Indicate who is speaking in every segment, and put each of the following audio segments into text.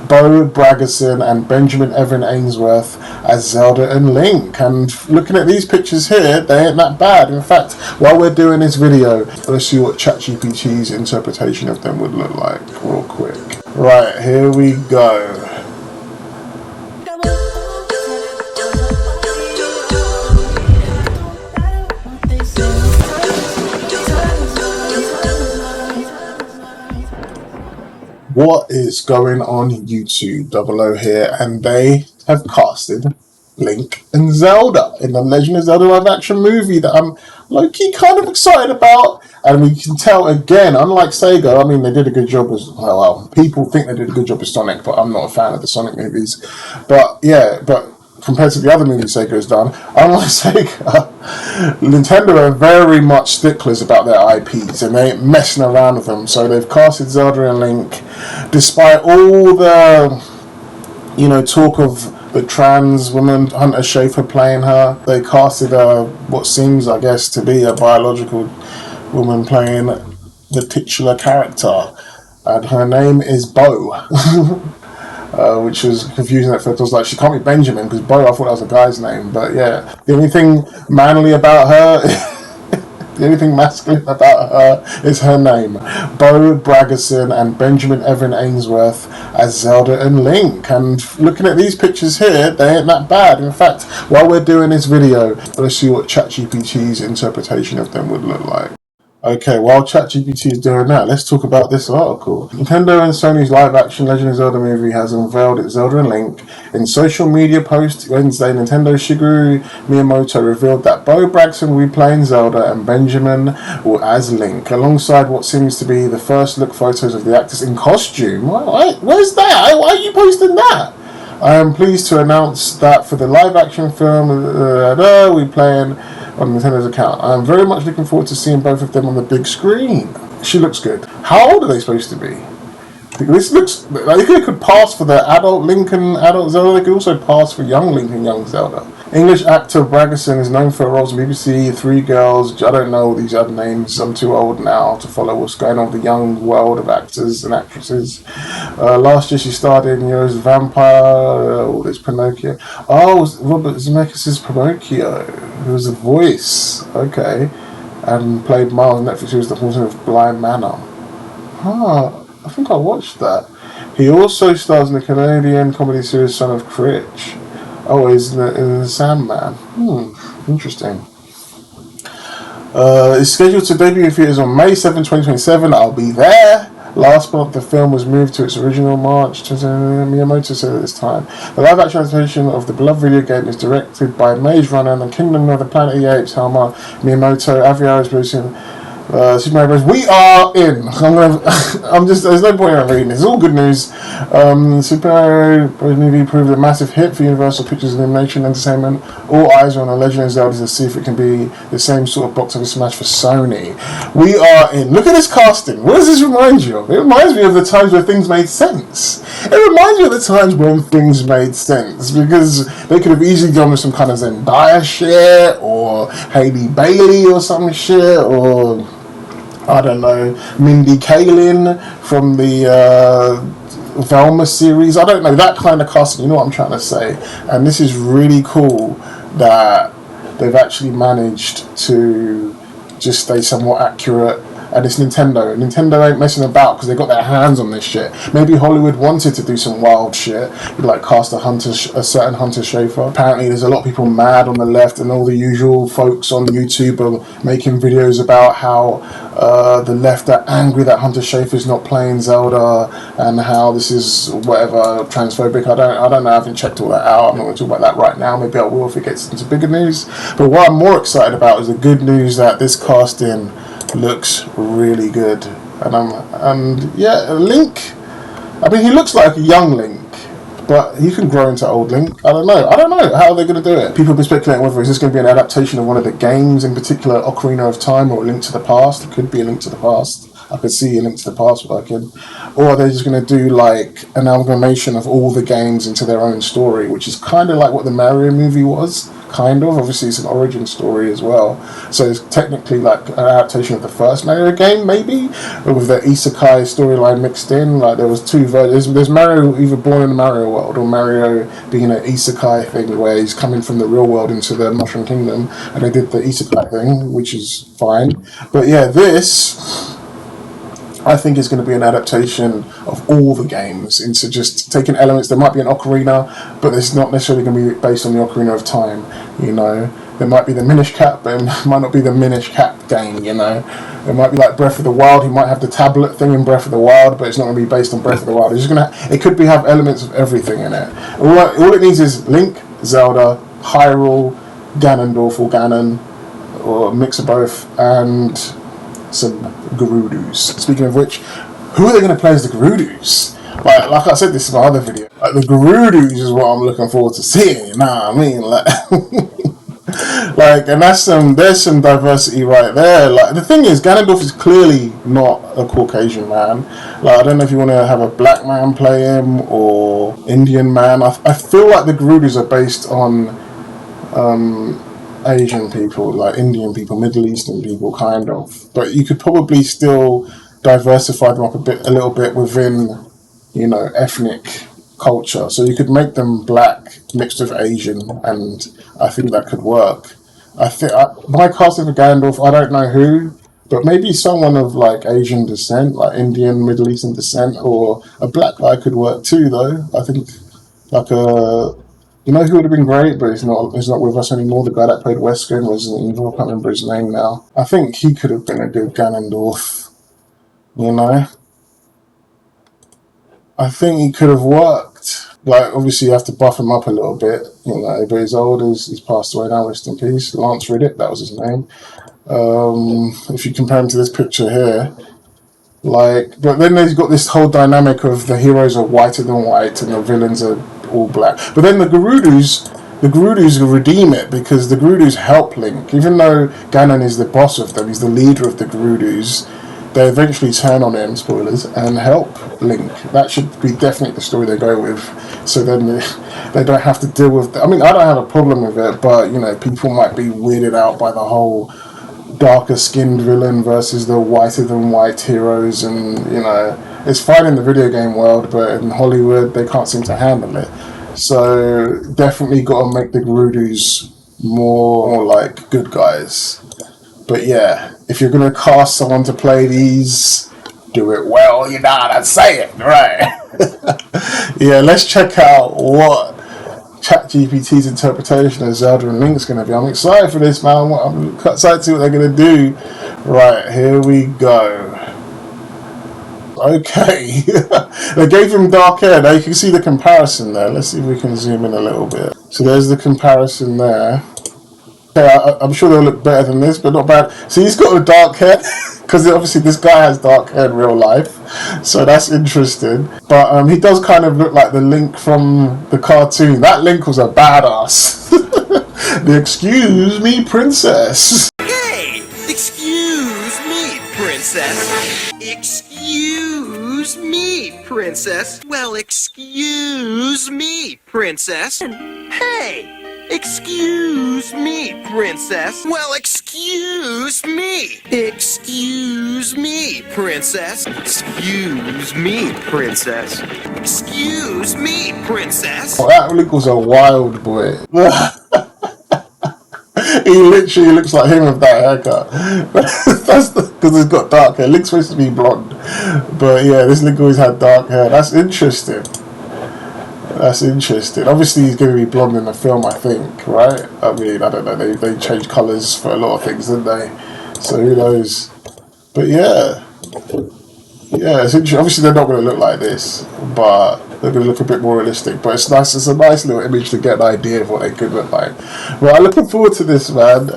Speaker 1: Bo Bragason and Benjamin Evan Ainsworth as Zelda and Link. And looking at these pictures here, they ain't that bad. In fact, while we're doing this video, let's see what ChatGPT's interpretation of them would look like real quick. Right, here we go. What is going on YouTube? 00 here, and they have casted Link and Zelda in the Legend of Zelda live action movie that I'm low-key kind of excited about. And we can tell again, unlike Sega, I mean, they did a good job as well. People think they did a good job with Sonic, but I'm not a fan of the Sonic movies. But yeah, compared to the other movies Sega has done, unlike Sega, Nintendo are very much sticklers about their IPs and they ain't messing around with them. So they've casted Zelda and Link, despite all the, talk of the trans woman Hunter Schafer playing her. They casted what seems, I guess, to be a biological woman playing the titular character, and her name is Bo. Which was confusing at first. I was like, she can't be Benjamin, because Bo, I thought that was a guy's name. But yeah, the only thing manly about her, the only thing masculine about her is her name. Bo Bragason and Benjamin Evan Ainsworth as Zelda and Link. And looking at these pictures here, they ain't that bad. In fact, while we're doing this video, let's see what ChatGPT's interpretation of them would look like. Okay, while ChatGPT is doing that, let's talk about this article. Nintendo and Sony's live-action Legend of Zelda movie has unveiled its Zelda and Link. In social media post Wednesday, Nintendo Shigeru Miyamoto revealed that Bo Bragason will be playing Zelda and Benjamin as Link, alongside what seems to be the first look photos of the actors in costume. Where's that? Why are you posting that? I am pleased to announce that for the live-action film, we're playing on Nintendo's account. I am very much looking forward to seeing both of them on the big screen. She looks good. How old are they supposed to be? This looks like they could pass for the adult Link and adult Zelda. They could also pass for young Link and young Zelda. English actor Bragason is known for roles in BBC, Three Girls. I don't know all these other names. I'm too old now to follow what's going on with the young world of actors and actresses. Last year she starred in Yo's Vampire, all this Pinocchio. Oh, Robert Zemeckis' Pinocchio, who was the voice. Okay. And played Miles on Netflix, who was the Haunting of Bly Manor. I think I watched that. He also stars in the Canadian comedy series Son of Critch. Oh, he's in the Sandman. Interesting. It's scheduled to debut in theaters on May 7, 2027. I'll be there. Last month, the film was moved to its original March. Miyamoto said at this time. The live-action adaptation of the beloved video game is directed by Maze Runner and the Kingdom of the Planet of the Apes. Helma Miyamoto, Aviara is producing. Super Mario Bros. We are in. There's no point in reading this. It's all good news. Super Mario Bros. Movie proved a massive hit for Universal Pictures Animation Entertainment. All eyes are on the Legend of Zelda to see if it can be the same sort of box office smash for Sony. We are in. Look at this casting. What does this remind you of? It reminds me of the times where things made sense. It reminds me of the times when things made sense, because they could have easily gone with some kind of Zendaya shit, or Hailey Bailey or some shit, or I don't know, Mindy Kaling from the Velma series. I don't know, that kind of casting, you know what I'm trying to say. And this is really cool that they've actually managed to just stay somewhat accurate. And it's Nintendo. Nintendo ain't messing about because they got their hands on this shit. Maybe Hollywood wanted to do some wild shit, like cast a certain Hunter Schafer. Apparently there's a lot of people mad on the left, and all the usual folks on YouTube are making videos about how the left are angry that Hunter Schafer's not playing Zelda, and how this is whatever transphobic. I don't know. I haven't checked all that out. I'm not going to talk about that right now. Maybe I will if it gets into bigger news. But what I'm more excited about is the good news that this casting looks really good. And yeah, Link, I mean, he looks like a young Link, but he can grow into old Link. I don't know how they're going to do it. People have been speculating whether it's going to be an adaptation of one of the games, in particular Ocarina of Time or Link to the Past. It could be a Link to the Past. I could see A Link to the Past working. Or are they just going to do like an amalgamation of all the games into their own story, which is kind of like what the Mario movie was, kind of. Obviously, it's an origin story as well. So it's technically like an adaptation of the first Mario game, maybe, with the isekai storyline mixed in. Like there was two versions. There's Mario either born in the Mario world or Mario being an isekai thing where he's coming from the real world into the Mushroom Kingdom, and they did the isekai thing, which is fine. But yeah, this I think is going to be an adaptation of all the games into just taking elements. There might be an ocarina, but it's not necessarily going to be based on the Ocarina of Time, you know. There might be the Minish Cap, but it might not be the Minish Cap game, you know. It might be like Breath of the Wild. He might have the tablet thing in Breath of the Wild, but it's not going to be based on Breath of the Wild. It's just going to, it could be have elements of everything in it. All it needs is Link, Zelda, Hyrule, Ganondorf or Ganon, or a mix of both, and some Gerudos. Speaking of which, who are they going to play as the Gerudos? Like I said, this is my other video. Like the Gerudos is what I'm looking forward to seeing. You know what I mean? Like, and there's some diversity right there. Like the thing is, Ganondorf is clearly not a Caucasian man. Like I don't know if you want to have a black man play him or Indian man. I feel like the Gerudos are based on Asian people, like Indian people, Middle Eastern people, kind of. But you could probably still diversify them up a little bit within, you know, ethnic culture. So you could make them black mixed with Asian, and I think that could work. My casting for Gandalf, I don't know who, but maybe someone of like Asian descent, like Indian, Middle Eastern descent, or a black guy could work too. Though I think like a. You know who would have been great, but he's not with us anymore? The guy that played Wesker in Resident Evil, I can't remember his name now. I think he could have been a good Ganondorf, you know? I think he could have worked. Like, obviously you have to buff him up a little bit, you know, but he's old, he's passed away now, rest in peace. Lance Reddick, that was his name. If you compare him to this picture here, like, but then there's got this whole dynamic of the heroes are whiter than white and the villains are all black. But then the Gerudos redeem it because the Gerudos help Link. Even though Ganon is the boss of them, he's the leader of the Gerudos, they eventually turn on him, spoilers, and help Link. That should be definitely the story they go with. So then they don't have to deal with... I mean, I don't have a problem with it, but, you know, people might be weirded out by the whole darker skinned villain versus the whiter than white heroes, and you know, it's fine in the video game world, but in Hollywood they can't seem to handle it. So definitely got to make the Gerudos more like good guys. But yeah, if you're gonna cast someone to play these, do it well, you know what I'm saying, right? Yeah, let's check out what ChatGPT's interpretation of Zelda and Link's going to be. I'm excited for this, man. I'm excited to see what they're going to do. Right, here we go. Okay. They gave him dark hair. Now you can see the comparison there. Let's see if we can zoom in a little bit. So there's the comparison there. Okay, I'm sure they'll look better than this, but not bad. See, he's got a dark hair, because obviously this guy has dark hair in real life, so that's interesting. But he does kind of look like the Link from the cartoon. That Link was a badass. The excuse me, princess.
Speaker 2: Hey, excuse me, princess. Excuse me, princess. Well, excuse me, princess. Hey. Excuse me, princess. Well, excuse me. Excuse me, princess. Excuse me, princess. Excuse me, princess.
Speaker 1: Oh, that Link was a wild boy. He literally looks like him with that haircut. That's because he's got dark hair. Link's supposed to be blonde, but yeah, this Link always had dark hair. That's interesting. That's interesting. Obviously, he's going to be blonde in the film, I think, right? I mean, I don't know. They changed colours for a lot of things, didn't they? So who knows? But yeah, it's interesting. Obviously, they're not going to look like this, but they're going to look a bit more realistic. But it's nice. It's a nice little image to get an idea of what they could look like. Well, I'm looking forward to this, man.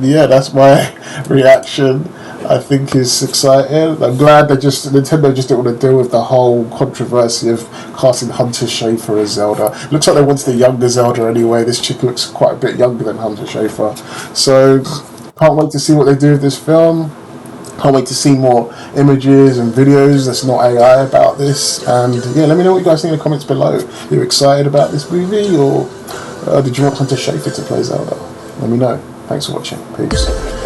Speaker 1: Yeah, that's my reaction. I think is exciting. I'm glad Nintendo just didn't want to deal with the whole controversy of casting Hunter Schafer as Zelda. Looks like they wanted a younger Zelda anyway. This chick looks quite a bit younger than Hunter Schafer. So, can't wait to see what they do with this film. Can't wait to see more images and videos that's not AI about this. And yeah, let me know what you guys think in the comments below. You're excited about this movie, or did you want Hunter Schafer to play Zelda? Let me know. Thanks for watching. Peace.